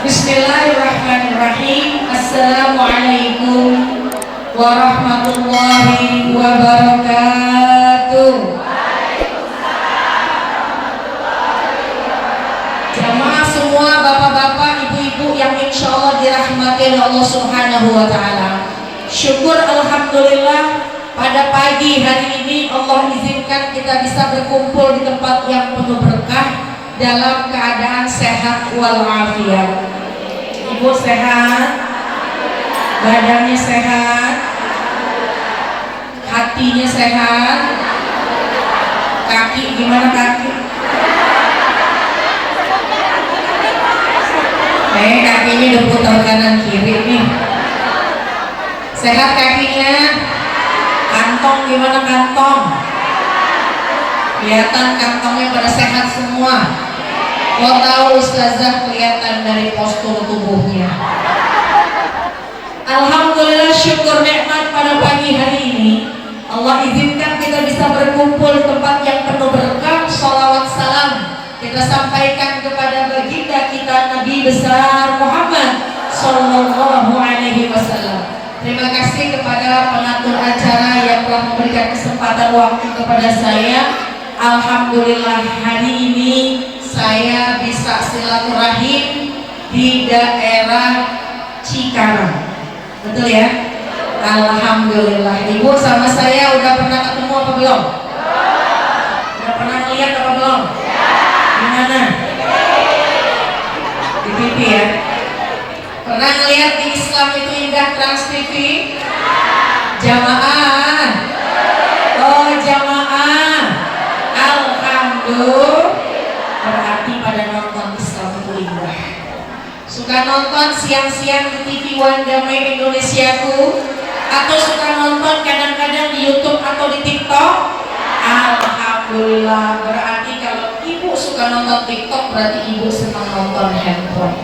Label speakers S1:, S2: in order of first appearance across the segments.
S1: Bismillahirrahmanirrahim. Assalamualaikum warahmatullahi wabarakatuh. Jamaah semua, bapak-bapak, ibu-ibu yang insya Allah dirahmati oleh Allah Subhanahu wa Ta'ala. Syukur alhamdulillah pada pagi hari ini Allah izinkan kita bisa berkumpul di tempat yang penuh berkah dalam keadaan sehat walafiat. Ibu sehat, badannya sehat, hatinya sehat, kaki gimana kaki? Kakinya udah putar kanan kiri nih. Sehat kakinya, kantong gimana kantong? Kelihatan kantongnya pada sehat semua. Mau tahu ustazah kelihatan dari postur tubuhnya. Alhamdulillah, syukur nikmat pada pagi hari ini Allah izinkan kita bisa berkumpul di tempat yang penuh berkah. Sholawat salam kita sampaikan kepada baginda kita Nabi besar Muhammad Sallallahu Alaihi Wasallam. Terima kasih kepada pengatur acara yang telah memberikan kesempatan waktu kepada saya. Alhamdulillah hari ini saya bisa silaturahim di daerah Cikarang, betul ya? Alhamdulillah. Ibu sama saya udah pernah ketemu apa belum? Udah pernah lihat apa belum? Di mana? Di TV ya? Pernah ngeliat di Islam itu Indah Trans TV? Jamaah? Oh jamaah. Alhamdulillah. Berarti pada nonton Islam itu indah. Suka nonton siang-siang di TV One Damai Indonesiaku, atau suka nonton kadang-kadang di YouTube atau di TikTok? Alhamdulillah. Berarti kalau ibu suka nonton TikTok, berarti ibu senang nonton handphone.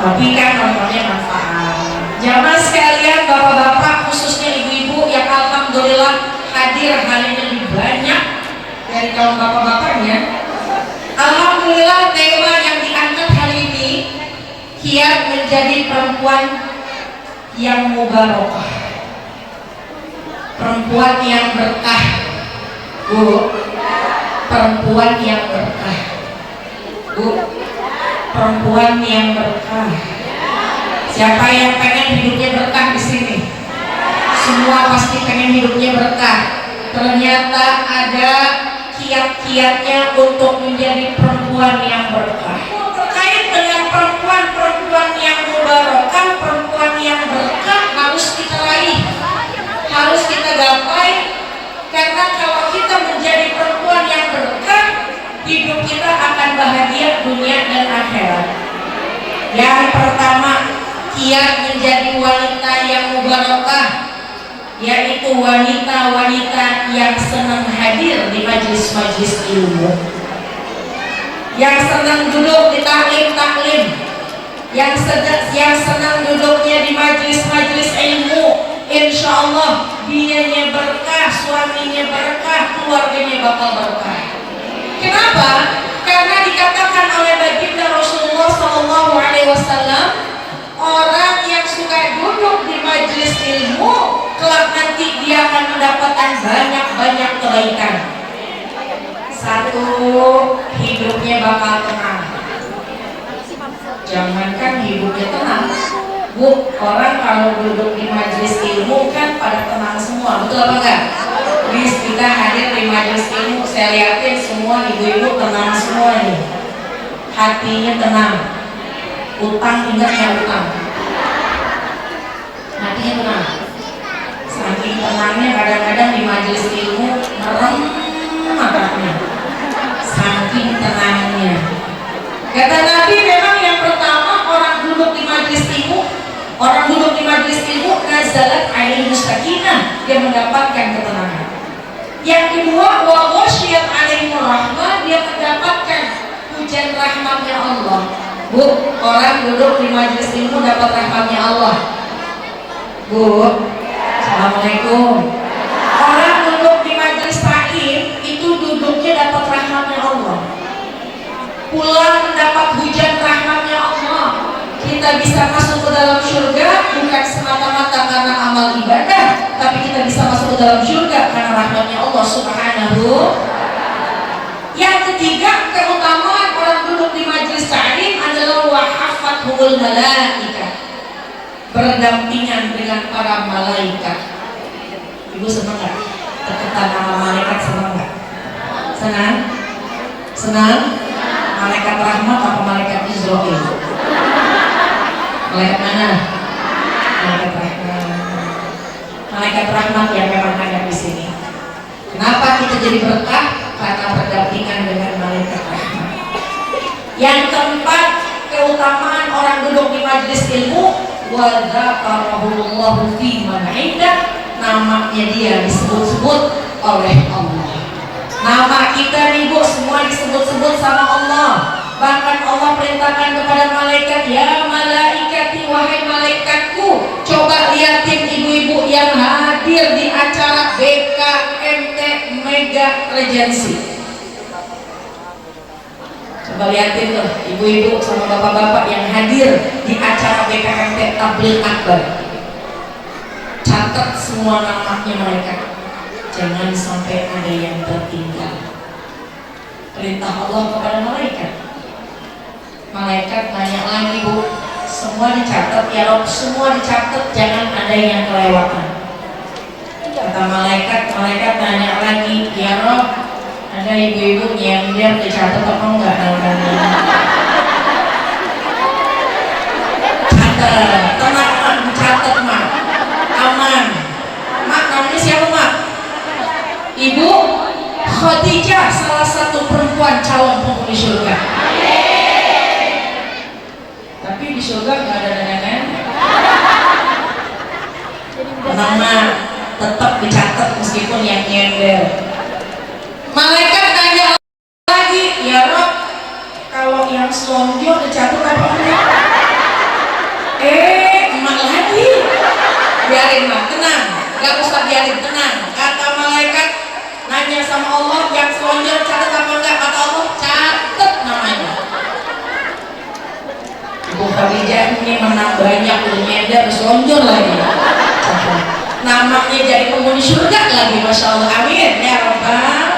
S1: Tapi kan nontonnya manfaat. Jamaah sekalian, bapak-bapak, khususnya ibu-ibu yang alhamdulillah hadir hari ini lebih banyak dari kaum bapak-bapaknya. Alhamdulillah, tema yang diangkat hari ini kiat menjadi perempuan yang mubarakah, perempuan yang berkah. Bu, perempuan yang berkah. Bu, perempuan yang berkah. Siapa yang pengen hidupnya berkah di sini? Semua pasti pengen hidupnya berkah. Ternyata ada kiat-kiatnya untuk menjadi perempuan yang berkah. Terkait dengan perempuan yang mubarakah, perempuan yang berkah harus kita raih, harus kita gapai. Karena kalau kita menjadi perempuan yang berkah, hidup kita akan bahagia dunia dan akhirat. Yang pertama, kiat menjadi wanita yang mubarakah, yaitu wanita-wanita yang senang hadir di majelis-majelis ilmu, yang senang duduk di taklim-taklim, yang senang duduknya di majelis-majelis ilmu. Insya Allah dianya berkah, suaminya berkah, keluarganya bakal berkah. Kenapa? Karena dikatakan oleh baginda Rasulullah Sallallahu Alaihi Wasallam, orang yang suka duduk di majelis ilmu kelak nanti dia akan mendapatkan banyak-banyak kebaikan. Satu, hidupnya bakal tenang. Jangankan hidupnya tenang, Bu, orang kalau duduk di majelis ilmu kan pada tenang semua, betul apa enggak? Please, kita hadir di majelis ilmu, saya lihatin semua ibu-ibu tenang semua nih. Hatinya tenang. Utang, ingat ya utang. Hatinya tenang. Saking tenangnya kadang-kadang di majelis ilmu merem matanya. Saking tenangnya. Kata Nabi, memang yang pertama orang duduk di majelis ilmu, nazalat alaihi sakinah, dia mendapatkan ketenangan. Yang kedua, wa ghasyiyat alaihimur rahmah, dia mendapatkan hujan rahmatnya Allah. Bu, orang duduk di majelis ilmu dapat rahmatnya Allah. Bu, assalamualaikum. Orang duduk di majelis taklim itu duduknya dapat rahmatnya Allah. pulang mendapat hujan rahmatnya Allah. Kita bisa masuk ke dalam surga bukan semata-mata karena amal ibadah, tapi kita bisa masuk ke dalam surga karena rahmatnya Allah Subhanahu. Yang ketiga, keutamaan orang duduk di majelis ta'lim adalah wahafathul malaika, berdampingan dengan para malaikat. Ibu senang nggak? Deketan sama malaikat, senang nggak? Senang? Senang? Malaikat rahmat apa malaikat Israel? Malaikat mana? Malaikat rahmat. Malaikat rahmat yang memang ada di sini. Kenapa kita jadi berkah? Karena berdampingan dengan malaikat rahmat. Yang keempat, keutamaan orang duduk di majelis ilmu, wa dzakarahullahu fi man 'indah, namanya dia disebut-sebut oleh Allah. Nama kita nih Bu, semua disebut-sebut sama Allah. Bahkan Allah perintahkan kepada malaikat, ya malaikati, wahai malaikatku, coba liatin ibu-ibu yang hadir di acara BKMT Mega Regency. Coba liatin tuh ibu-ibu sama bapak-bapak yang hadir di acara BKMT Tabligh Akbar. Catat semua namanya mereka, jangan sampai ada yang tertinggal. Perintah Allah kepada malaikat. Malaikat nanya lagi, Bu, semua dicatat ya Rob, semua dicatat, jangan ada yang kelewatan. Kata malaikat nanya lagi, ya Rob, ada ibu-ibu yang dia dicatat apa enggak namanya? Catat, tenang, catat mak, aman. Mak, namanya siapa mak? Ibu Khadijah, salah satu perempuan calon penghuni surga. Tapi di surga nggak ada nenek-nenek. Nama tetap dicatat meskipun yang nyender. Malaikat tanya lagi, ya Rob, kalau yang selonjor dicatat apa enggak? Emak lagi. Biarin mak, tenang, nggak usah biarin, tenang. Kata malaikat nanya sama Allah, yang selonjor catat apa enggak? Kata Allah, catat namanya. Ibu Khadijah ini menang banyak, udah nyender, selonjor lagi. Namanya jadi penghuni surga lagi, masya Allah, amin ya Rabbal.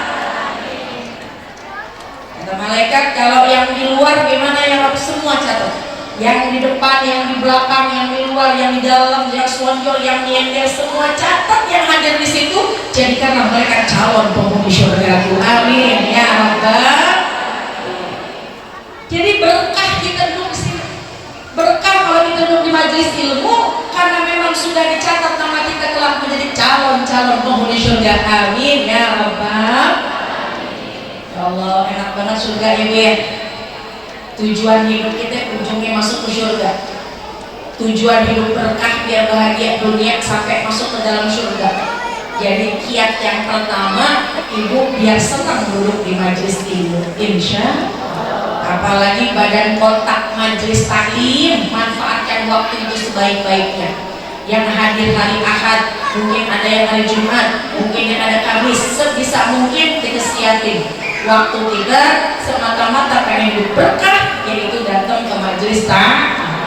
S1: Kata malaikat, kalau yang di luar gimana ya Rabb? Semua catat. Yang di depan, yang di belakang, yang di luar, yang di dalam, yang selonjor, yang nyender, semua catat yang hadir di situ. Jadikanlah mereka calon penghuni surga, amin ya Rabbal. Jadi berkah kita duduk di sini. Berkah kalau kita duduk di majelis ilmu, karena memang sudah dicatat nama kita telah menjadi calon-calon penghuni surga, amin ya Rabbal. Ya Allah, enak banget surga ya Bu ya. Tujuan hidup kita ujungnya masuk ke surga. Tujuan hidup berkah biar bahagia dunia sampai masuk ke dalam surga. Jadi kiat yang pertama, ibu biar senang duduk di majelis ilmu, insya Allah. Apalagi badan kontak majelis taklim, manfaatkan waktu itu sebaik-baiknya. Yang hadir hari Ahad, mungkin ada yang hari Jumat, mungkin yang ada Kamis, sebisa mungkin kita siapin waktu kita semata-mata pengen hidup berkah, yaitu datang ke majelis taklim.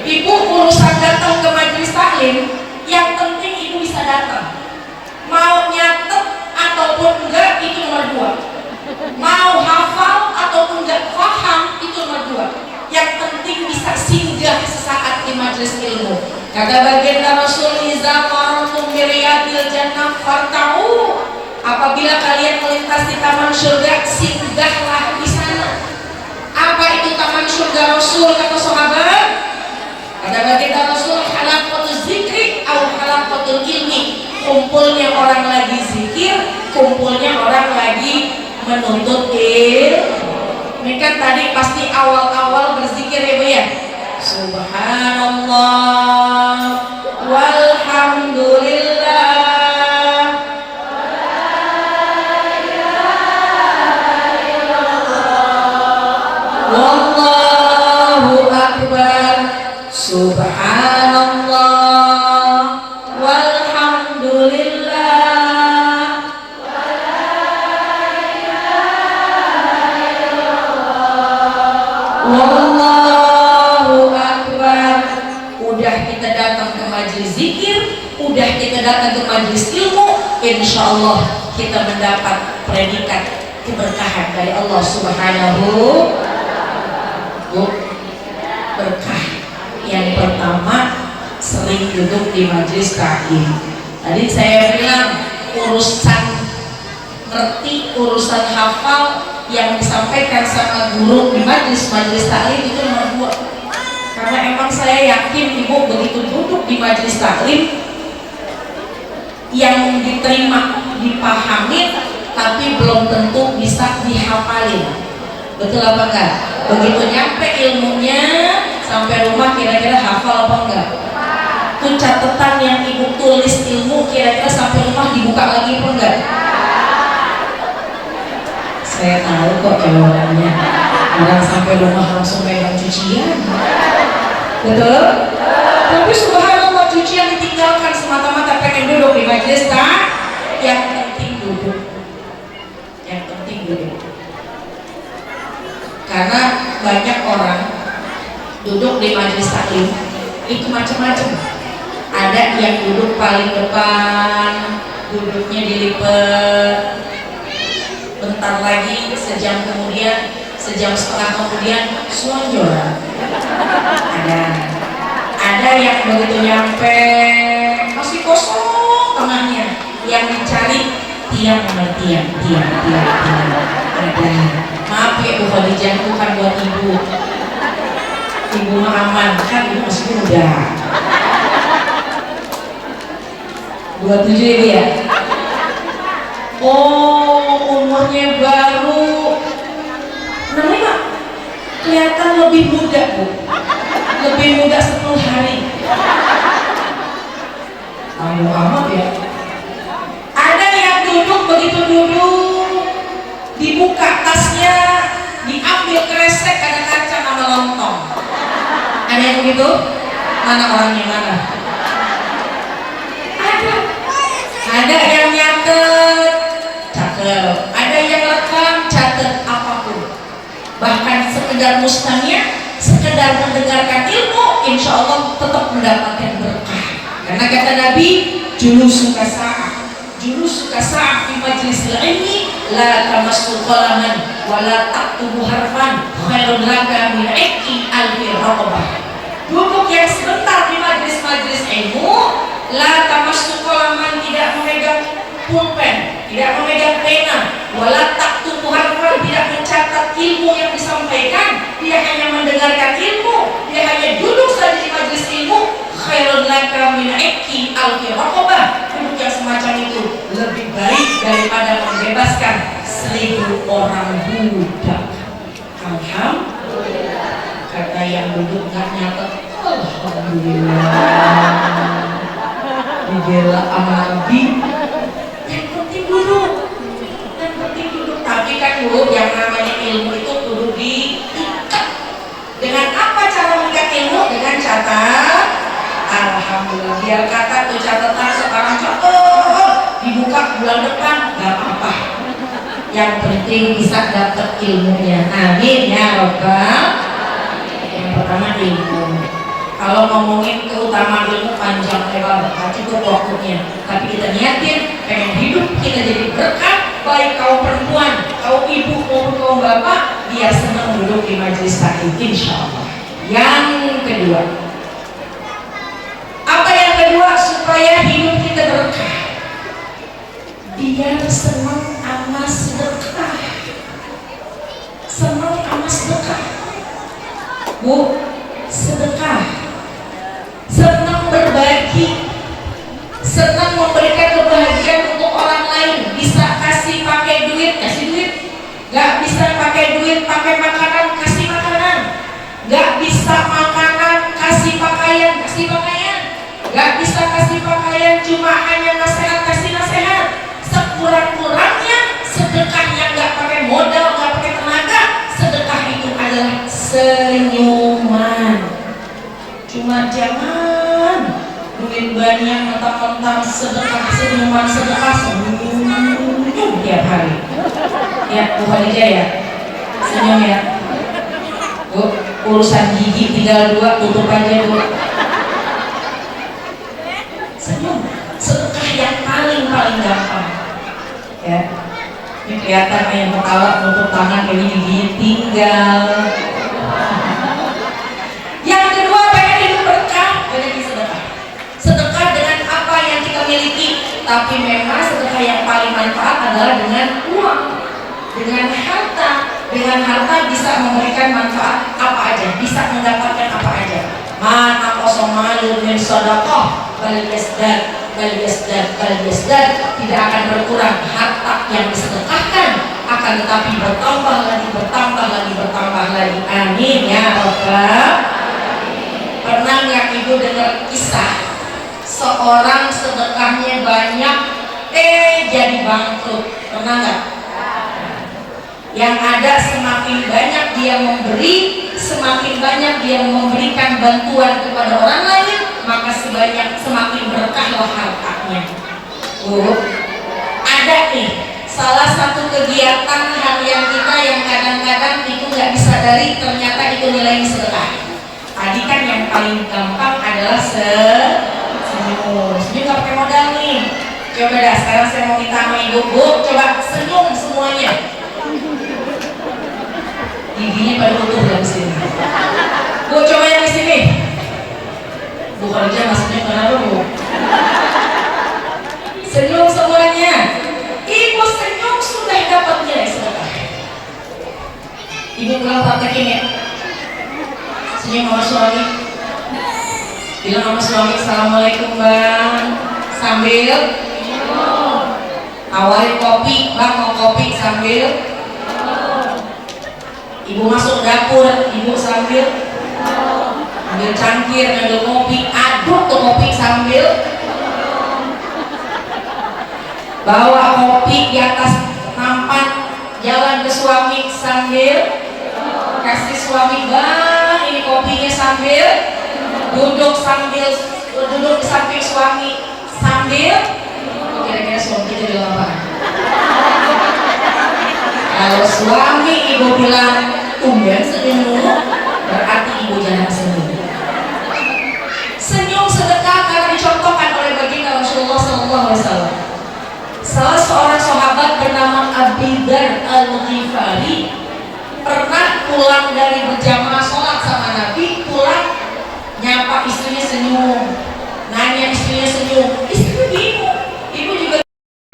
S1: Ibu urusan datang ke majelis taklim, yang penting ibu bisa datang. Mau nyatet ataupun enggak itu nomor dua. Mau hafal ataupun enggak paham itu nomor dua. Yang penting bisa singgah sesaat di majelis ilmu. Kata baginda Rasul, iza martum biriyadil jannah fartau. Apabila kalian melintasi taman surga, singgahlah di sana. Apa itu taman surga Rasul? Kata sahabat. Kata baginda Rasul, halaqatul zikri atau halaqatul ilmi. Kumpulnya orang lagi zikir, kumpulnya orang lagi menuntut ilmu. Ini kan tadi pasti awal-awal berzikir ya Bu ya. Subhanallah walhamdulillah wallahu akbar. Subhanallah walhamdulillah Wallahu akbar. Udah kita datang ke majelis zikir, udah kita datang ke majelis ilmu, insya Allah kita mendapat predikat keberkahan dari Allah Subhanahu. Berkah yang pertama, sering duduk di majelis taklim. Tadi saya bilang urusan ngerti, urusan hafal yang disampaikan sama guru di majelis taklim itu nomor 2. Karena emang saya yakin ibu begitu duduk di majelis taklim, yang diterima dipahami tapi belum tentu bisa dihafalin. Betul apa enggak? Begitu nyampe ilmunya sampai rumah kira-kira hafal apa enggak? Itu catatan yang ibu tulis ilmu kira-kira sampai rumah dibuka lagi apa enggak? Saya tahu kok jawabannya. Orang sampai rumah langsung pegang cucian. Betul? Tapi subhanallah, cucian ditinggalkan semata-mata pengen duduk di majelis tak? Yang penting duduk. Yang penting duduk. Karena banyak orang duduk di majelis taklim itu macam-macam. Ada yang duduk paling depan, duduknya dilipat, bentar lagi sejam kemudian, sejam setengah kemudian selonjoran. Ada yang begitu nyampe masih kosong tengahnya, yang dicari tiang. Ada. Maaf ya Bu Khadijah, bukan buat ibu mah aman, kan ibu masih muda. 27 ibu ya? Oh, umurnya baru 65. Kelihatan lebih muda Bu, lebih muda 10 hari. Tangguh amat ya. Ada yang duduk, begitu duduk dibuka tasnya, diambil kresek, ada kaca sama lontong. Ada yang begitu? Mana orangnya, mana? Ada yang nyatet, catet. Ada yang rekam, catet, apapun. Bahkan sekedar mustanya, sekedar mendengarkan ilmu, insya Allah tetap mendapatkan berkah. Karena kata Nabi, julus suka sa'ah fi majlisil ilmi la tamassu qalaman wa la taktubu harfan khairun laka min ikki alfi raqabah. Duduk yang sebentar di majlis ilmu, la tamassu qalaman, tidak memegang pulpen, tidak memegang pena, wa la taktubu harfan, tidak mencatat ilmu yang disampaikan, dia hanya mendengarkan ilmu, dia hanya duduk saja di majlis ilmu, khairun laka min ikki alfi raqabah. Duduk yang semacam itu lebih baik daripada membebaskan 1000 orang budak. Alhamdulillah. Kata yang duduk gak nyatet, alhamdulillah. Dibela Nabi. Yang penting duduk. Tapi kan dulu yang namanya ilmu itu kudu diikat. Dengan apa cara mengikat ilmu? Dengan catat. Alhamdulillah, biar kata tuh catatan sekarang dibuka bulan depan gak apa-apa, yang penting bisa dapat ilmunya. Amin ya Rabbal. Yang pertama ilmu. Kalau ngomongin keutamaan ilmu panjang lebar, gak cukup waktunya, tapi kita niatin pengen hidup kita jadi berkah, baik kaum perempuan, kaum ibu maupun kaum bapak, biar senang duduk di majelis taklim insya Allah. Yang kedua, apa yang kedua? Supaya hidup kita berkah, biar senang sama sedekah. Senang sama sedekah Bu, sedekah, senang berbagi, senang memberikan kebahagiaan untuk orang lain. Bisa kasih pakai duit, kasih duit. Gak bisa pakai duit, pakai makanan, kasih makanan. Gak bisa makanan, kasih pakaian, kasih pakaian. Gak bisa kasih pakaian, cuma hanya nasihat, kasih nasihat. Sekurang-kurangnya sedekah yang gak pakai modal, gak pakai tenaga, sedekah itu adalah senyuman. Cuma jangan duit banyak mentang-mentang sedekah, senyuman, sedekah senyum tiap hari. Ya Bu Khadijah ya, senyum ya. Bu, urusan gigi tinggal 2, tutup aja Bu. Senyum, sedekah yang paling gampang ya. Ini kelihatan yang ketawa tutup tangan kayak gini tinggal. Yang kedua, pengen hidup berkah, banyak sedekah. Sedekah dengan apa yang kita miliki, tapi memang sedekah yang paling manfaat adalah dengan uang, dengan harta. Dengan harta bisa memberikan manfaat apa aja, bisa mendapatkan apa aja. Mana kosomalun min sedekah bal yazdad, tidak akan berkurang harta yang disedekahkan, akan tetapi bertambah lagi. Amin ya Rabbal. Pernah nggak ibu dengar kisah seorang sedekahnya banyak jadi bangkrut? Pernah nggak? Yang ada semakin banyak dia memberi, semakin banyak dia memberikan bantuan kepada orang lain, maka semakin berkahlah hartanya. Ada nih salah satu kegiatan harian kita yang kadang-kadang itu nggak disadari, ternyata itu nilainya sedekah. Tadi kan yang paling gampang adalah senyum nggak pakai modal nih. Coba dah, sekarang saya mau minta sama ibu, Bu, coba senyum semuanya. Giginya pada utuh di sini. Bu, coba yang di sini. Bu kerja maksudnya kenapa Bu? Senyum semuanya. Ibu senyum sudah dapat nilai sedekah. Ibu pulang praktekin ya. Senyum sama suami. Bilang sama suami, Assalamualaikum Bang. Sambil awalin kopi, Bang mau kopi sambil. Ibu masuk dapur, ibu sambil ambil cangkir, ambil kopi, aduk ke kopi sambil bawa kopi di atas nampan, jalan ke suami sambil kasih suami, Bang ini kopinya, sambil duduk di samping suami sambil. Kira-kira suami kita bilang apa? Kalau suami ibu bilang tumben senyum, berarti ibu jangan senyum. Senyum sedekah karena dicontohkan oleh baginda Rasulullah SAW. Salah seorang sahabat bernama Abi Dzar Al-Ghifari pernah pulang dari berjamaah sholat sama Nabi, pulang nyapa istrinya senyum, nanya istrinya senyum, istrinya bingung. Ibu juga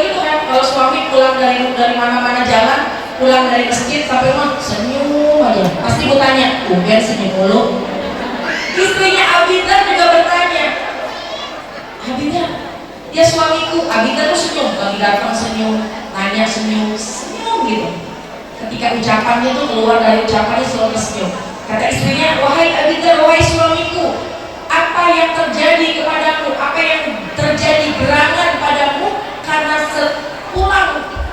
S1: gitu kan, kalau suami pulang dari mana-mana jalan, pulang dari masjid sampai rumah senyum aja, pasti gue tanya, tumben senyum mulu. Istrinya Abi Dzar juga bertanya, Abi Dzar, dia suamiku. Abi Dzar tuh senyum, lagi datang senyum, nanya senyum gitu. Ketika ucapannya tuh keluar dari ucapannya selalu senyum. Kata istrinya, wahai Abi Dzar, wahai suamiku, apa yang terjadi kepadamu, apa yang terjadi gerangan padamu karena sepulang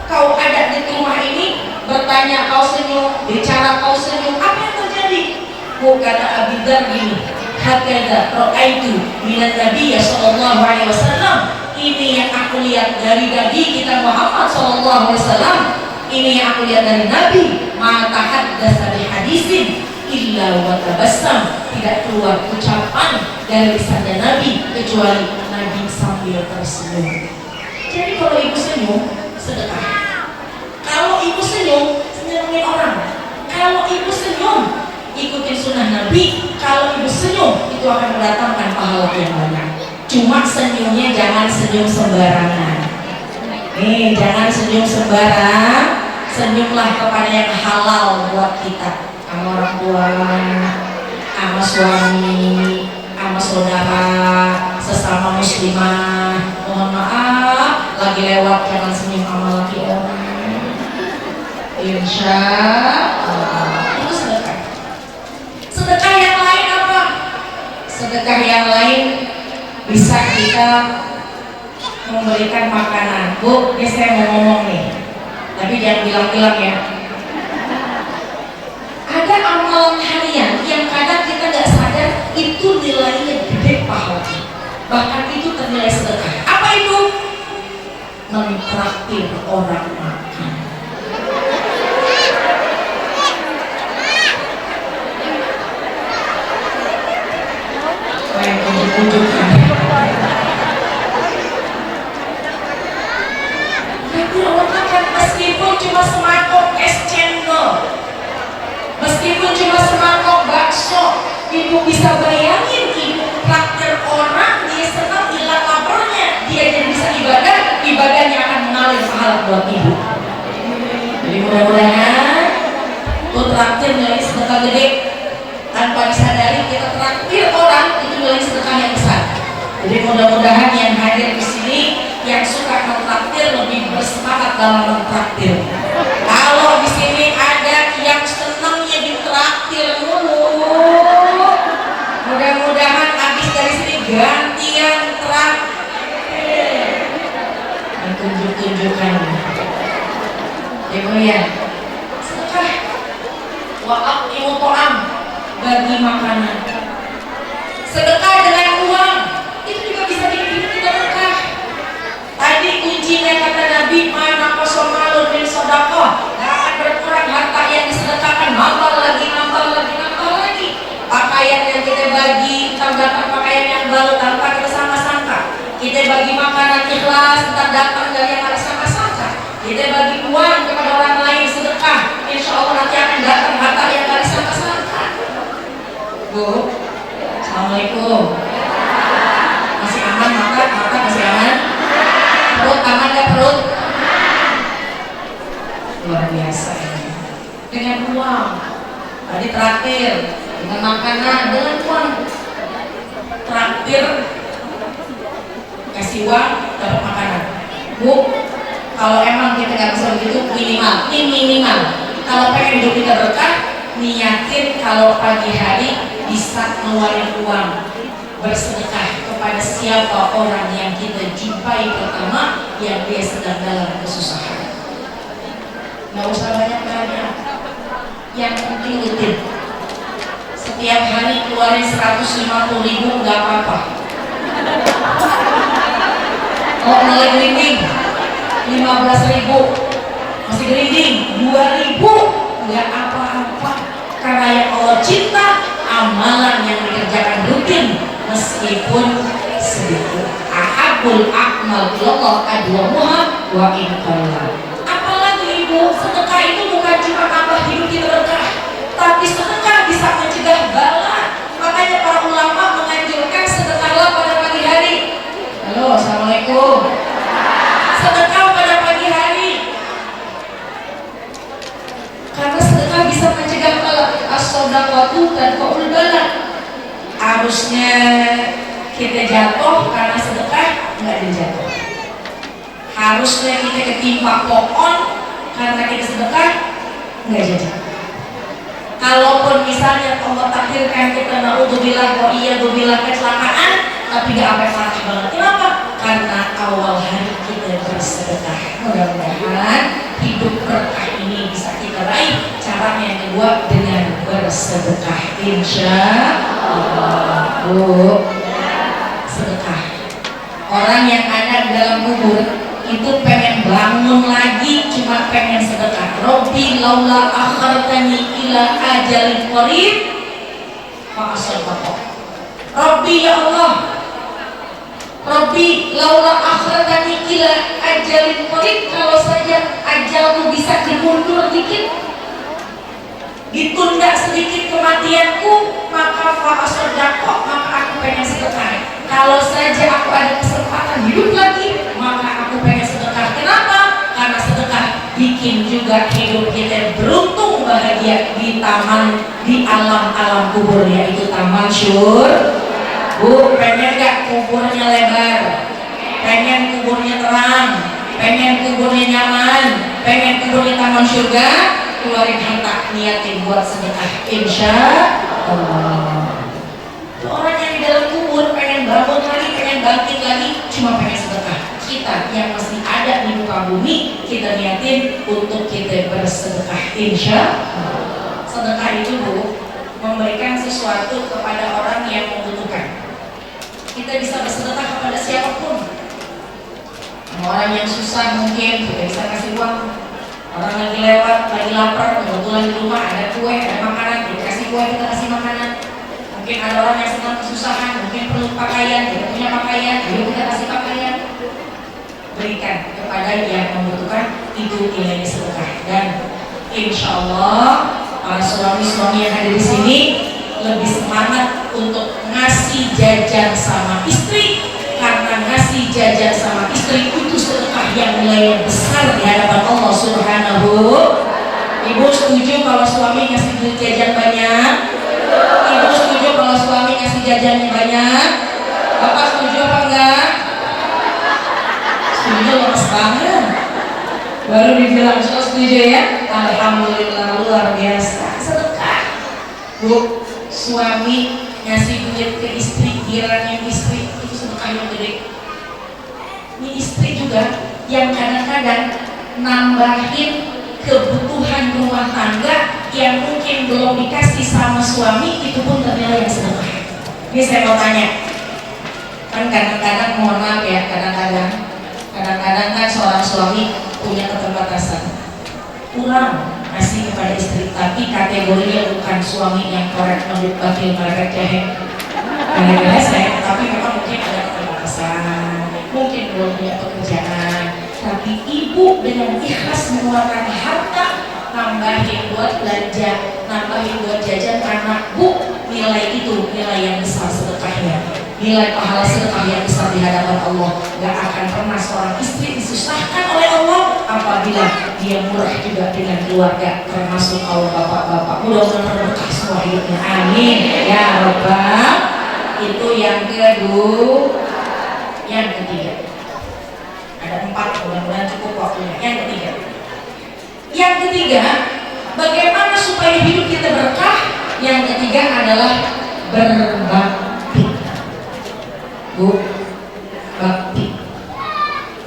S1: kau ada di rumah ini, bertanya kau senyum, bicara kau senyum, apa yang terjadi? Kata Abi Dzar gini, hakadha ra'aitu minan Nabi sallallahu alaihi wasallam, ini yang aku lihat dari Nabi kita Muhammad sallallahu alaihi wasallam, ini yang aku lihat dari Nabi, ma tahaddatsa bi hadisin illa wa tabassam, tidak keluar ucapan dari lisannya Nabi kecuali Nabi sambil tersenyum. Jadi kalau ibu senyum, sedekah. Kalau ibu senyum, senengin orang. Kalau ibu senyum, ikutin sunnah Nabi. Kalau ibu senyum, itu akan mendatangkan pahala yang banyak. Cuma senyumnya jangan senyum sembarangan. Nih, jangan senyum sembarang. Senyumlah kepada yang halal buat kita, sama orang tua, sama suami, sama saudara, sesama muslimah. Mohon maaf, lagi lewat jangan senyum sama laki orang. Insya Allah itu sedekah. Sedekah yang lain apa? Sedekah yang lain bisa kita memberikan makanan. Bu, ini saya mau ngomong nih, tapi jangan bilang-bilang ya. Ada amalan harian yang kadang kita nggak sadar itu nilainya gede pahalanya, bahkan itu ternilai sedekah. Apa itu? Mentraktir orang makan. main ujuk-ujuk. Tapi Allah makan meskipun cuma semangkok es cendol, meskipun cuma semangkok bakso, ibu bisa bayangin ibu traktir orang, dia senang hilang laparnya, dia jadi bisa ibadah, ibadahnya akan mengalir pahala buat ibu. Jadi mudah-mudahan tuh traktir nilai sedekah gede, tanpa disadari kita traktir orang itu nilai sedekah yang besar. Jadi mudah-mudahan yang hadir di sini yang suka mentraktir lebih bersemangat dalam mentraktir. Kalau di sini ada yang senangnya ditraktir mulu, mudah-mudahan habis dari sini gantian traktir. Dan tunjuk-tunjukkan. Ibu ya, sedekah. Wa'aqimu ta'am, bagi makanan. Sedekah dengan uang itu juga bisa bikin kita berkah. Tadi kuncinya kata Nabi, mana kosomalun min sedekah, gak akan berkurang harta yang disedekahkan, nambah lagi, nambah lagi, nambah lagi. Pakaian yang kita bagi, tambahkan pakaian yang baru tanpa kita sangka-sangka. Kita bagi makanan ikhlas, tak datang dari yang ada sangka-sangka. Kita bagi uang kepada orang lain sedekah, insya Allah nanti akan datang harta yang ada sangka-sangka. Bu, assalamualaikum. Masih aman mata masih aman? Perut aman gak perut? Luar biasa ini. Dengan uang, tadi traktir, dengan makanan, dengan uang. Traktir, kasih uang, dapat makanan. Bu, kalau emang kita nggak bisa begitu, minimal. Kalau pengen hidup kita berkah, niatin kalau pagi hari bisa ngeluarin uang bersedekah kepada siapa orang yang kita jumpai pertama yang dia sedang dalam kesusahan. Nggak usah banyak-banyak, yang penting rutin. Setiap hari keluarin 150.000 nggak apa-apa. Oh, mulai gelinding 15.000, masih gelinding 2.000, nggak apa-apa. Karena yang Allah cinta amalan yang dikerjakan rutin meskipun sedikit. Ahabul akmal ilallah adwamuha wa in qalla. Apalagi ibu, sedekah itu bukan cuma nambah hidup kita berkah, tapi sedekah bisa mencegah bala. Makanya para ulama menganjurkan sedekahlah pada pagi hari. Halo, assalamualaikum. Sedekah pada pagi hari, karena sedekah bisa mencegah bala. As-shadaqatu tadfa'ul bala. Harusnya kita jatuh karena sedekah, nggak dijatuh. Harusnya kita ketimpa pohon karena kita sedekah, nggak jatuh. Kalaupun misalnya Allah takdirkan kita naudzubillah wa iyyadubillah kecelakaan, tapi nggak sampai parah banget. Kenapa? Karena awal hari kita bersedekah. Mudah-mudahan hidup berkah ini bisa kita raih. Caranya yang kedua dengan bersedekah, insya Allah. Bu, sedekah. Orang yang ada dalam kubur itu pengen bangun lagi, cuma pengen sedekah. Robbi laula akhartani ila ajalin qarib fa asaddaq. Robbi ya Allah, Robbi laula akhartani ila ajalin qarib, kalau saja ajalku bisa dimundur dikit, ditunda sedikit kematianku, maka fa asaddaq, maka aku pengen sedekah. Kalau saja aku ada kesempatan hidup lagi, maka aku pengen sedekah. Kenapa? Karena sedekah bikin juga hidup kita beruntung bahagia di taman, di alam-alam kubur, yaitu taman syur. Bu, pengen gak kuburnya lebar? Pengen kuburnya terang? Pengen kuburnya nyaman? Pengen kuburnya taman surga? Keluarin harta, niatin buat sedekah, insya Allah. Orang yang di dalam kubur pengen bangun lagi, pengen bangkit lagi, cuma pengen sedekah. Kita yang masih ada di muka bumi, kita niatin untuk kita bersedekah, insya Allah. Sedekah itu, Bu, memberikan sesuatu kepada orang yang membutuhkan. Kita bisa bersedekah kepada siapapun. Orang yang susah mungkin kita bisa kasih uang. Orang lagi lewat, lagi lapar, kebetulan di rumah ada kue, ada makanan, kita kasih kue, kita kasih makanan. Mungkin ada orang yang sedang kesusahan, mungkin perlu pakaian, tidak punya pakaian, ayo kita kasih pakaian. Berikan kepada yang membutuhkan, itu nilainya sedekah. Dan insya Allah para suami-suami yang ada di sini lebih semangat untuk ngasih jajan sama istri, karena ngasih jajan sama istri itu sedekah yang nilainya besar di hadapan Allah Subhanahu. Ibu setuju kalau suami ngasih duit jajan banyak? Ibu setuju kalau suami ngasih jajannya banyak? Bapak setuju apa enggak? Setuju, lemes banget. Baru dibilang setuju ya? Alhamdulillah, luar biasa. Sedekah. Bu, suami ngasih duit ke istri, kiranya istri itu sedekah yang gede. Ini istri juga yang kadang-kadang nambahin kebutuhan rumah tangga yang mungkin belum dikasih sama suami, itu pun ternilai yang sedekah. Ini saya mau tanya, kan kadang-kadang, mohon maaf ya, kadang-kadang kan seorang suami punya keterbatasan, kurang kasih kepada istri, tapi kategorinya bukan suami yang korek ngebut bakil merek jahe gara-gara saya, tapi memang mungkin ada keterbatasan, mungkin belum punya pekerjaan, tapi ibu dengan ikhlas mengeluarkan harta, nambahin buat belanja, nambahin buat jajan anak, bu, nilai itu nilai yang besar sedekahnya, nilai pahala sedekah yang besar di hadapan Allah. Gak akan pernah seorang istri disusahkan oleh Allah apabila dia murah juga dengan keluarga, termasuk kalau bapak-bapak. Mudah-mudahan berkah semua hidupnya, amin ya Rabbal. Itu yang kedua. Yang ketiga, ada 4, mudah-mudahan cukup waktunya. Yang ketiga, bagaimana supaya hidup kita berkah? Yang ketiga adalah berbakti. Bu, bakti.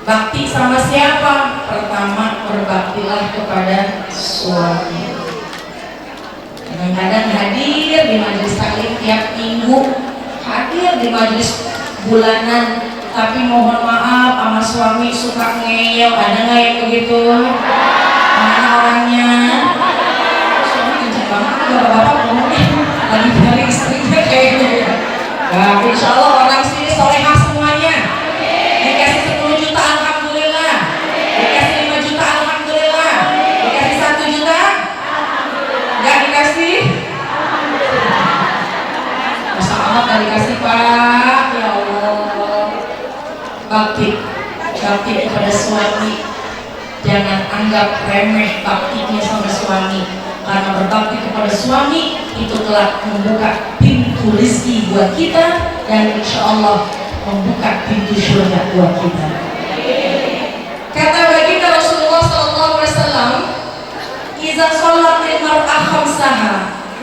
S1: Bakti sama siapa? Pertama, berbaktilah kepada suami. Kadang-kadang hadir di majelis taklim tiap minggu, hadir di majelis bulanan, tapi mohon maaf sama suami suka ngeyel. Ada nggak yang begitu? Mana orangnya? Suami kenceng banget, bapak-bapak ngomongnya lagi dari istrinya kayaknya ya. Nah, insya Allah orang sini solehah semuanya. Dikasih 10 juta alhamdulillah, dikasih 5 juta alhamdulillah, dikasih 1 juta nggak dikasih. Masa Allah nggak dikasih Pak, ya Allah. Bakti kepada suami, jangan anggap remeh baktinya sama suami, karena berbakti kepada suami itu telah membuka pintu rezeki buat kita, dan insya Allah membuka pintu surga buat kita. Kata baginda Rasulullah SAW, "Iza sholatil mar'ah khamsaha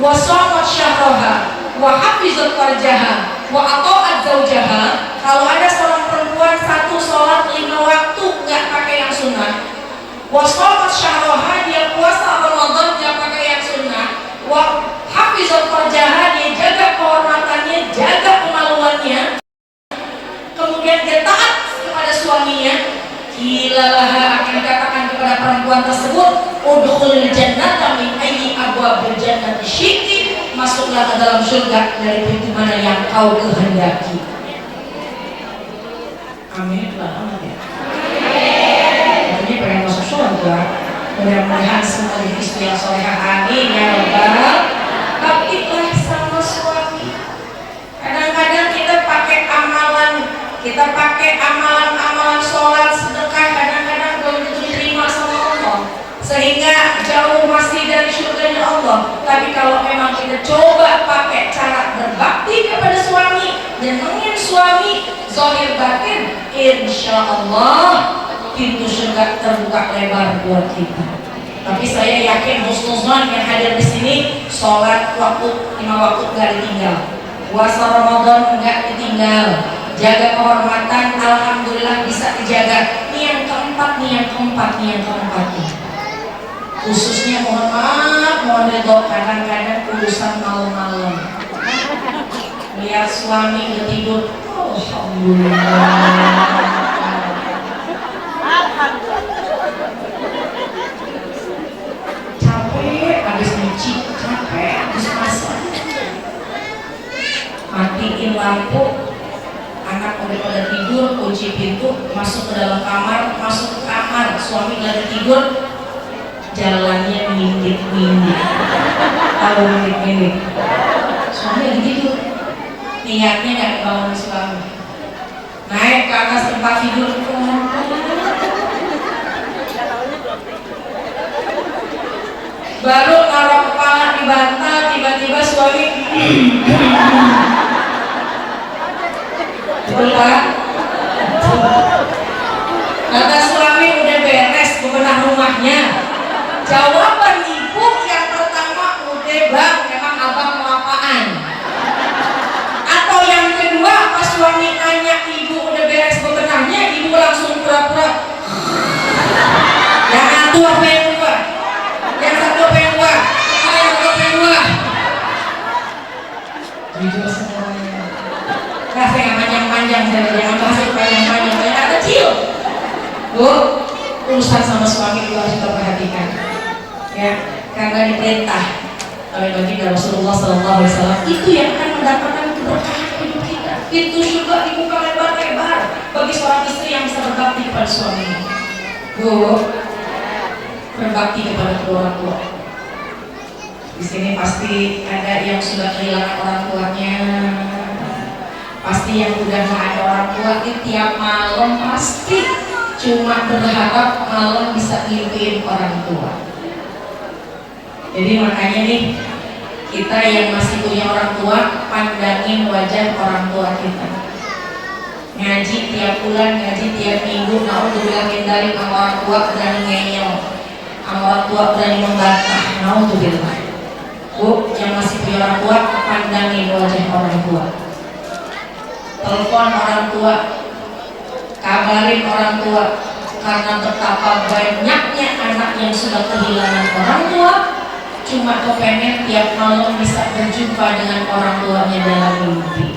S1: wa shamat syahraha wa hafizat farjaha wa ata'at zaujaha." Kalau ada seorang perempuan satu sholat 5 waktu nggak pakai yang sunnah, wa shamat syahraha, dia puasa Ramadan nggak pakai yang sunnah, wa hafizat farjaha, dia jaga kehormatannya, jaga kemaluannya, kemudian dia taat kepada suaminya, kilalaha, akan dikatakan kepada perempuan tersebut, udkhulil jannata min ayyi abwabil jannati syi'ti, masuklah ke dalam surga dari pintu mana yang kau kehendaki. Amin banget ya. Ini pengen masuk surga. Mudah-mudahan semua istri yang solehah, amin ya Rabbal. Baktilah sama suami. Kadang-kadang kita pakai amalan sholat, sedekah, kadang-kadang belum tentu diterima sama Allah, sehingga jauh masih dari surganya Allah. Tapi kalau memang kita coba pakai cara berbakti kepada suami, nyenengin suami, zahir batin, insya Allah pintu surga terbuka lebar buat kita. Tapi saya yakin husnuzon yang hadir di sini, sholat waktu 5 waktu nggak ditinggal, puasa Ramadan nggak ditinggal, jaga kehormatan alhamdulillah bisa dijaga. Ini yang keempat nih. Khususnya mohon maaf, mohon ridho, kadang-kadang urusan malam-malam. Lihat suami udah tidur, alhamdulillah. Capek habis nyuci, capek habis masak. matiin lampu, anak udah pada tidur, kunci pintu, masuk ke dalam kamar, masuk ke kamar, suami lagi tidur, jalannya minggit-minggit, tahu minggit-minggit, suami lagi tidur, niatnya nggak bangun suami, naik ke atas tempat tidur, baru naruh kepala di bantal, tiba-tiba suami betul. Kata suami udah beres bebenah rumahnya. Jawaban ibu yang pertama, udah bang, memang abang mau apaan? Atau yang kedua, pas suami nanya ibu udah beres bebenahnya, ibu langsung pura-pura. Yang satu apa yang dua? Yang satu apa yang dua? Yang satu apa yang dua? Jujur semuanya. Kasih yang panjang-panjang, saya jangan kasih panjang-panjang, saya anak kecil. Bu, urusan sama suami itu harus kita perhatikan, ya, karena diperintah oleh baginda Rasulullah SAW, itu yang akan mendapatkan keberkahan hidup kita. Itu juga dibuka lebar-lebar bagi seorang istri yang bisa berbakti kepada suaminya. Bu, berbakti kepada orang tua. Di sini pasti ada yang sudah kehilangan orang tuanya. Pasti yang udah gak ada orang tua, tiap malam pasti cuma berharap malam bisa mimpiin orang tua. Jadi makanya nih, kita yang masih punya orang tua, pandangin wajah orang tua kita. Ngaji tiap bulan, ngaji tiap minggu, mau dibilangin dari sama orang tua berani ngeyel, sama orang tua berani membantah, mau tuh bilang. Bu, yang masih punya orang tua, pandangin wajah orang tua. Telepon orang tua, kabarin orang tua, karena betapa banyaknya anak yang sudah kehilangan orang tua, cuma kepengen tiap malam bisa berjumpa dengan orang tuanya dalam mimpi.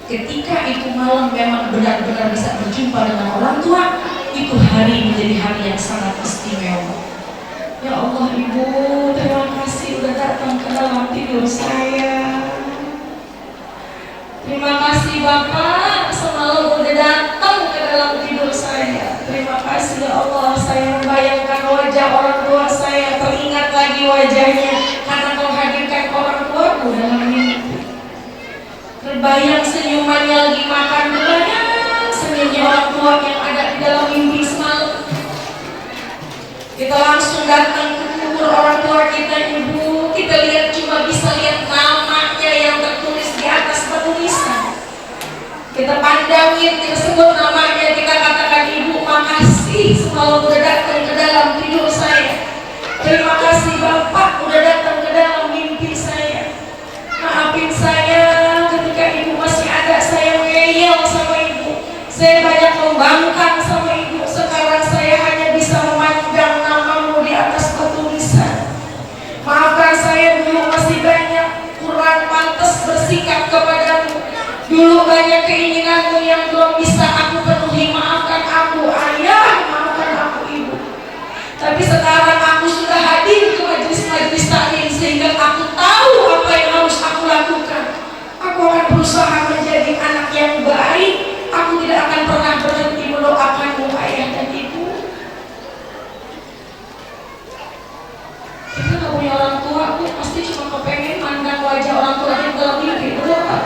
S1: Ketika itu malam memang benar-benar bisa berjumpa dengan orang tua, itu hari menjadi hari yang sangat istimewa. Ya Allah Ibu, terima kasih udah datang ke dalam tidur saya. Terima kasih Bapak, semalam udah datang ke dalam tidur saya. Terima kasih ya Allah, saya membayangkan wajah orang tua saya, teringat lagi wajahnya karena kau hadirkan orang tuaku dalam mimpi. Terbayang senyumannya lagi makan, terbayang senyumnya orang tua yang ada di dalam mimpi semalam. Kita langsung datang ke kubur orang tua kita, Ibu. Kita lihat, cuma bisa lihat namanya yang tertulis di atas batu nisan. Kita pandangin, kita sebut namanya, kita katakan, Ibu makasih semalam udah datang ke dalam tidur saya. Terima kasih Bapak udah datang ke dalam mimpi saya. Maafin saya ketika Ibu masih ada, saya ngeyel sama Ibu, saya banyak membangkang sama Ibu. Sekarang saya hanya bisa memandang namamu di atas batu nisan. Maafkan saya dulu masih banyak kurang pantas bersikap kepadamu. Dulu banyak keinginanmu yang belum bisa aku penuhi. Maafkan aku Ayah, maafkan aku Ibu. Tapi sekarang aku sudah hadir ke majelis-majelis taklim sehingga aku tahu apa yang harus aku lakukan. Aku akan berusaha menjadi anak yang baik. Aku tidak akan pernah berhenti mendoakanmu Ayah dan Ibu. Kita gak punya orang tua, aku pasti cuma kepengen mandang wajah orang tua yang dalam mimpi. Betul kan?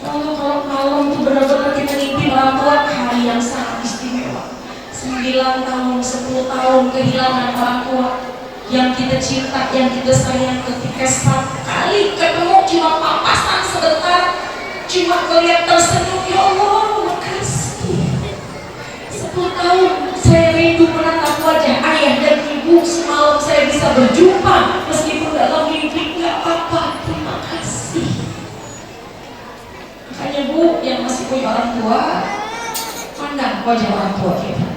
S1: Kalau malam itu benar-benar kita mimpi orang tua, hari yang sangat istimewa. 9 tahun, 10 tahun kehilangan orang tua yang kita cinta, yang kita sayang. Ketika sekali ketemu cuma papasan sebentar, cuma melihat tersenyum, ya Allah makasih. 10 tahun saya rindu menatap wajah Ayah dan Ibu. Semalam saya bisa berjumpa meskipun dalam mimpi, nggak apa-apa, terima kasih. Makanya Bu yang masih punya orang tua, pandang wajah orang tua kita.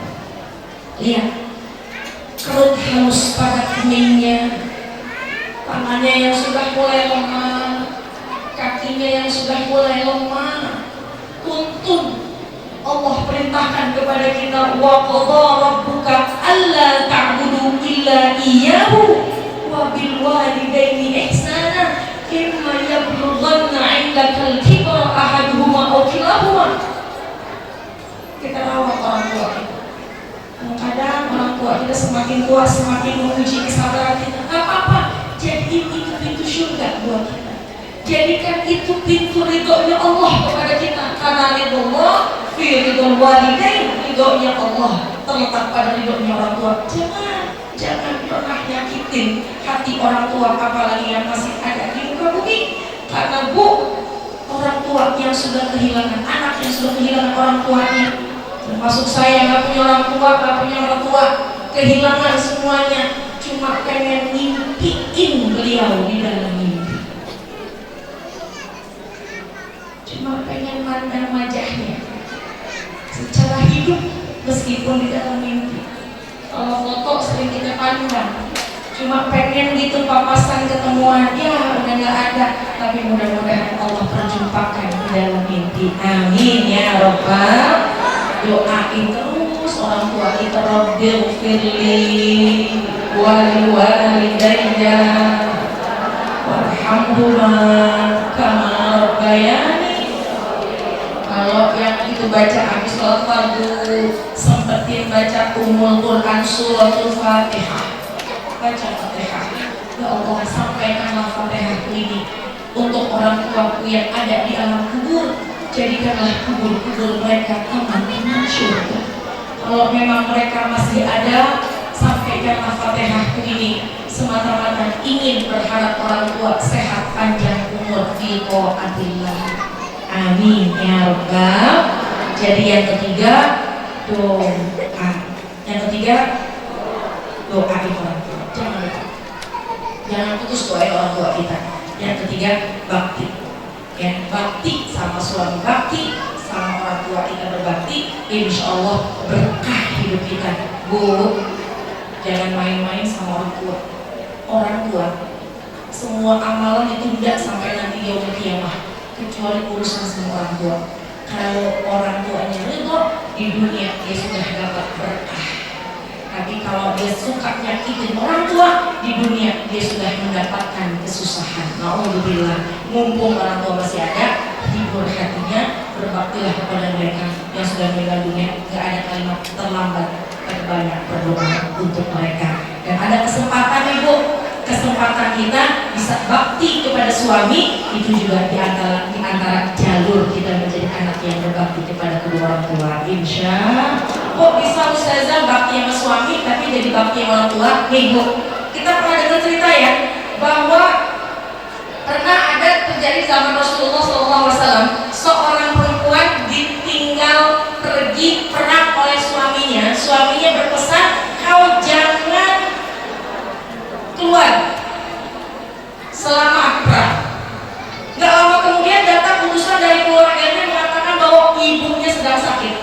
S1: Lihat kerut halus pada keningnya, tangannya yang sudah mulai lemah, kakinya yang sudah mulai lemah. Tuntun Allah perintahkan kepada kita, wa qadha rabbuka alla ta'budu illa iyyahu wa bil walidaini ihsana. semakin tua semakin menguji kesabaran kita. Gak apa-apa, jadikan itu pintu surga buat kita, jadikan itu pintu ridhonya Allah kepada kita. Karena ridhonya fi ridhol walidain, ridhonya Allah terletak pada ridhonya orang tua. Jangan pernah nyakitin hati orang tua, apalagi yang masih ada di muka bumi. Karena orang tua yang sudah kehilangan anak, yang sudah kehilangan orang tuanya, termasuk saya yang gak punya orang tua, kehilangan semuanya, cuma pengen ngimpiin beliau di dalam mimpi, cuma pengen mandang wajahnya secara hidup meskipun di dalam mimpi. Kalau foto sering kita pandang, cuma pengen gitu papasan ketemuan, ya udah gak ada, tapi mudah-mudahan Allah perjumpakan di dalam mimpi. Amin ya Rabbal. Doain terus orang tua kita, Rabbil firli wali walidayya warhamhuma kama rabbayani. Kalau yang itu baca habis sholat fardu, sempetin baca Ummul Quran suratul Fatihah, baca Fatihah. Ya Allah, sampaikanlah Fatihah ini untuk orang tuaku yang ada di alam kubur. Jadikanlah kubur-kubur mereka taman-taman surga. Kalau memang mereka masih ada, sampaikanlah Fatihah ini semata-mata ingin berharap orang tua sehat panjang umur fi qaatillah. Amin ya Rabbal. Jadi yang ketiga doa. Yang ketiga doa orang tua. Jangan putus doa orang tua kita. Yang ketiga bakti. Ya, bakti sama suami, bakti sama orang tua kita berbakti, insya Allah berkah hidup kita. Bu, jangan main-main sama orang tua. Orang tua, semua amalan ditunda sampai nanti yaumul kiamah, kecuali urusan sama orang tua. Kalau orang tuanya ridho, di dunia dia sudah dapat berkah. Tapi kalau dia suka nyakitin orang tua, di dunia dia sudah mendapatkan kesusahan. Alhamdulillah, mumpung orang tua masih ada, hibur hatinya, berbaktilah kepada mereka yang sudah meninggal dunia. Gak ada kalimat terlambat, terbanyak berdoa untuk mereka. Dan ada kesempatan ibu, kesempatan kita bisa bakti kepada suami, itu juga di antara jalur kita menjadi anak yang berbakti kepada kedua orang tua. Insya kok bisa ustazah bakti sama suami tapi jadi bakti sama orang tua? Nih bu, kita pernah dengar cerita ya, bahwa pernah ada terjadi zaman Rasulullah SAW, seorang perempuan ditinggal pergi perang oleh suaminya. Suaminya berpesan, kau jangan keluar selama perang. Gak lama kemudian datang utusan dari keluarganya mengatakan bahwa ibunya sedang sakit.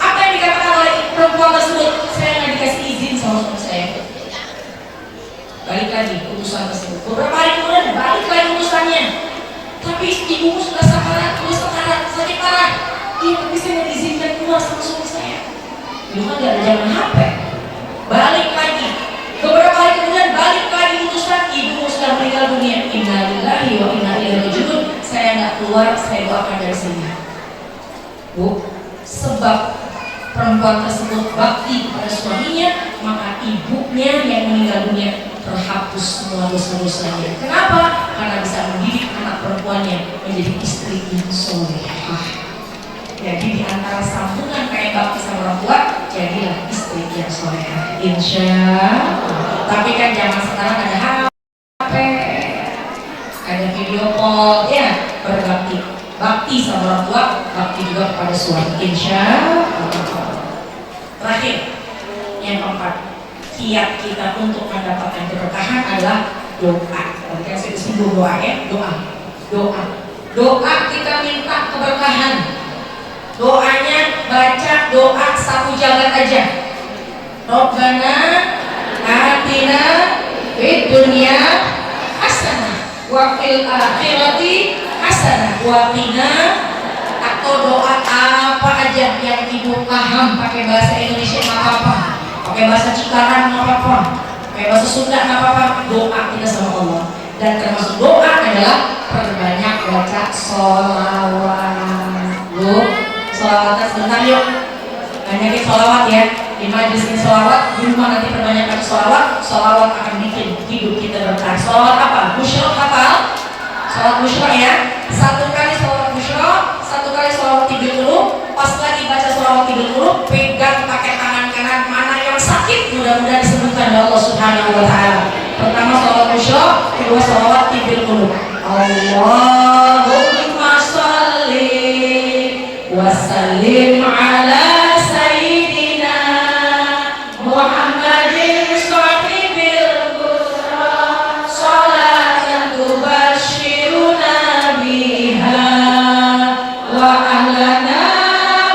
S1: Apa yang dikatakan oleh perempuan tersebut? Saya nggak dikasih izin sama suami saya. Balik lagi utusan tersebut. Beberapa hari kemudian balik lagi utusannya. Tapi ibumu sudah sakit parah. Iya, tapi saya nggak diizinkan keluar sama suami saya. Ibu kan gak ada zaman HP. Balik lagi. Beberapa hari kemudian balik lagi utusan, ibumu sudah meninggal dunia. Innalillahi wa inna ilaihi raji'un. Saya nggak keluar, saya doakan dari sini. Bu, sebab perempuan tersebut bakti kepada suaminya, maka ibunya yang meninggal dunia terhapus semua dosa-dosanya. Kenapa? Karena bisa mendidik anak perempuannya menjadi istri yang solehah. Jadi di antara sambungan kayak bakti sama orang tua, jadilah istri yang solehah. Insya Allah. Tapi kan zaman sekarang ada HP, ada video call, ya berbakti. Bakti sama orang tua, bakti juga kepada suami. Insya Allah. Terakhir, yang keempat, kiat kita untuk mendapatkan keberkahan adalah doa. Tadi kan saya disinggung doa ya, doa kita minta keberkahan. Doanya baca doa satu jalan aja. Rabbana atina fid dunya hasanah wa fil akhirati hasanah wa qina. Atau doa apa aja yang ibu paham, pakai bahasa Indonesia nggak apa-apa, pakai bahasa Cikarang nggak apa-apa, pakai bahasa Sunda nggak apa-apa. Doa kita sama Allah, dan termasuk doa adalah perbanyak baca sholawat. Bu, sholawatan sebentar yuk, banyakin sholawat ya. di majelis ini sholawat, di rumah nanti perbanyakan sholawat. Sholawat akan bikin hidup kita berkah. Sholawat apa? Musyrik hafal? Sholawat musyrik ya. Satu kali sholawat musyrik, satu kali sholawat tidur dulu. Pas lagi baca sholawat tidur dulu, pegang pakai tangan kanan mana yang sakit, mudah-mudahan disembuhkan oleh Allah Subhanahu wa Ta'ala. Pertama sholawat musyrik, kedua sholawat tidur dulu. Allahumma sholli wa sallim ala sayyidina Muhammadin sahibil busra sholatan tubashiruna biha wa ahlana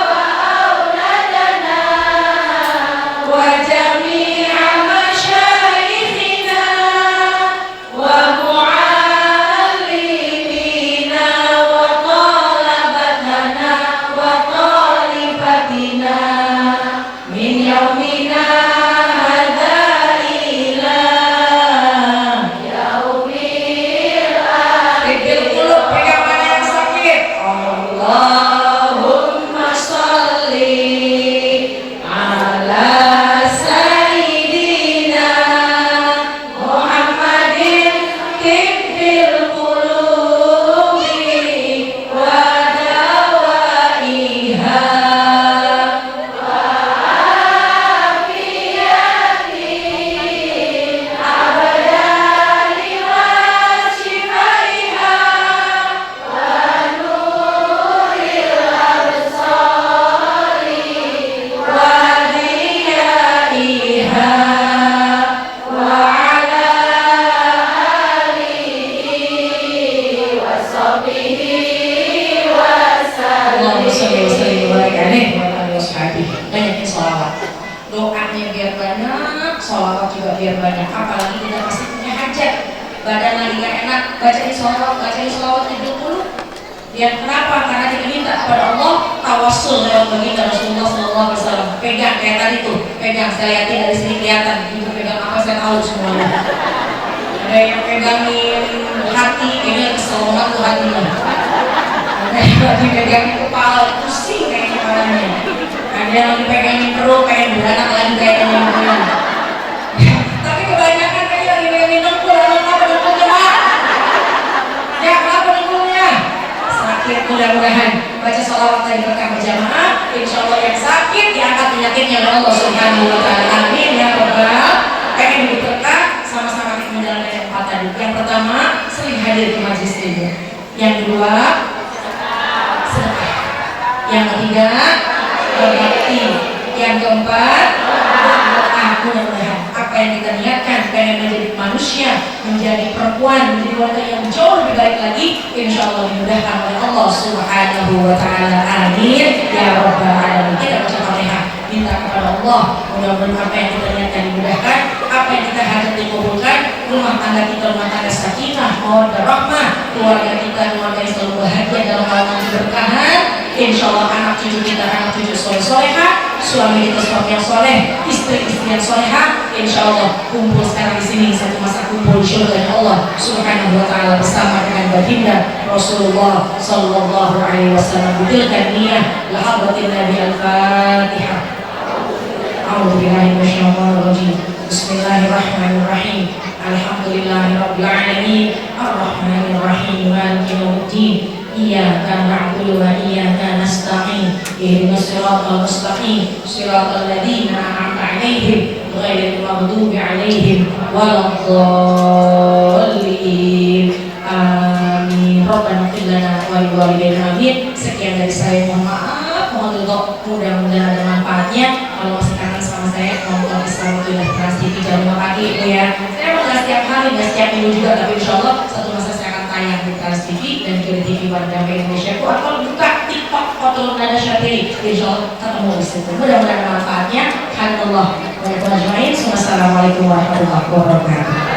S1: wa auladana wa jami'a masyayikhina wa mu'allimina wa talabatana wa talibatina min yaumina hadza ila yaumil akhir. Dulu pegang mana yang sakit. Allahumma sholli ala sayyidina Muhammadin tibbil qulubi wa dawaiha wa afiyati abadani wa shifaiha wa nuril absari wa diyaiha wa ala alihi wa sahbihi wa sallam. Allahumma sholli wa sallim wa barik alaihi wa ala alihi wa sahbihi. Banyakin sholawat. Doanya biar banyak, sholawat juga biar banyak. Apalagi kita pasti punya hajat, badan lagi gak enak, bacain sholawat tidur dulu. Ya kenapa? Karena kita minta kepada Allah tawassul lewat baginda Rasulullah SAW. Pegang kayak tadi tuh, pegang. Saya lihatin dari sini kelihatan. Ibu pegang apa saya tahu semuanya. Ada yang pegangin hati, ini kesel banget tuh hatinya. Ada yang lagi pegangin kepala, pusing kayak kepalanya. Ada yang lagi pegangin perut, pengen beranak lagi kayak yang tapi kebanyakan kayaknya lagi pegangin dengkul. Kenapa dengkulnya Pak? Ya kenapa dengkulnya? Sakit. Mudah-mudahan baca sholawat tadi berkah berjamaah, insya Allah yang sakit diangkat penyakitnya oleh Allah Subhanahu wa Ta'ala. Amin ya rabbal. Pengen hidup berkah, sama-sama kita menjalankan yang empat tadi. Yang pertama, sering hadir ke majelis ilmu. Yang kedua, sedekah. Yang ketiga, berbakti. Yang keempat, berdoa. Mudah-mudahan apa yang kita niatkan pengen menjadi manusia, menjadi perempuan, menjadi wanita yang jauh lebih baik lagi, insya Allah dimudahkan oleh Allah Subhanahu wa Ta'ala. Amin ya rabbal alamin. Kita baca Fatihah, minta kepada Allah mudah-mudahan apa yang kita niatkan dimudahkan, apa yang kita hajat dikabulkan, rumah tangga kita rumah tangga sakinah, mawaddah rahmah, keluarga kita keluarga yang selalu bahagia dalam hal keberkahan. Insya Allah anak cucu kita anak cucu soleh-solehah, suami kita suami yang soleh, istri-istri yang solehah. Insya Allah kumpul sekarang di sini satu masa kumpul di surga Allah Subhanahu wa Ta'ala bersama dengan baginda Rasulullah Sallallahu Alaihi Wasallam. Budilkan niat lahabatin Nabi Al-Fatihah. A'udzubillahi minasyaitonir rajim. Bismillahirrahmanirrahim. Alhamdulillahirabbil alamin. Arrahmanir rahim. Maliki yaumiddin. Iyyaka na'budu wa iyyaka nasta'in. Ihdinas siratal mustaqim. Siratal ladzina an'amta 'alaihim ghairil maghdubi 'alaihim waladdallin. Amin. Rabbana ighfir lana wa li walidayna. Amin. Sekian dari saya, mohon maaf, mohon ridho, mudah-mudahan ada manfaatnya. Kalau masih kangen sama saya, nonton Islam Udah Trans TV jam 5 pagi itu ya. Saya nggak setiap hari, nggak setiap minggu juga, tapi insya Allah satu masa saya akan tayang di Trans TV dan juga di TV Warga Indonesia. Atau buka TikTok foto Nada Syafiri, insya Allah ketemu di situ. Mudah-mudahan ada manfaatnya. Alhamdulillah. Wassalamualaikum warahmatullahi wabarakatuh.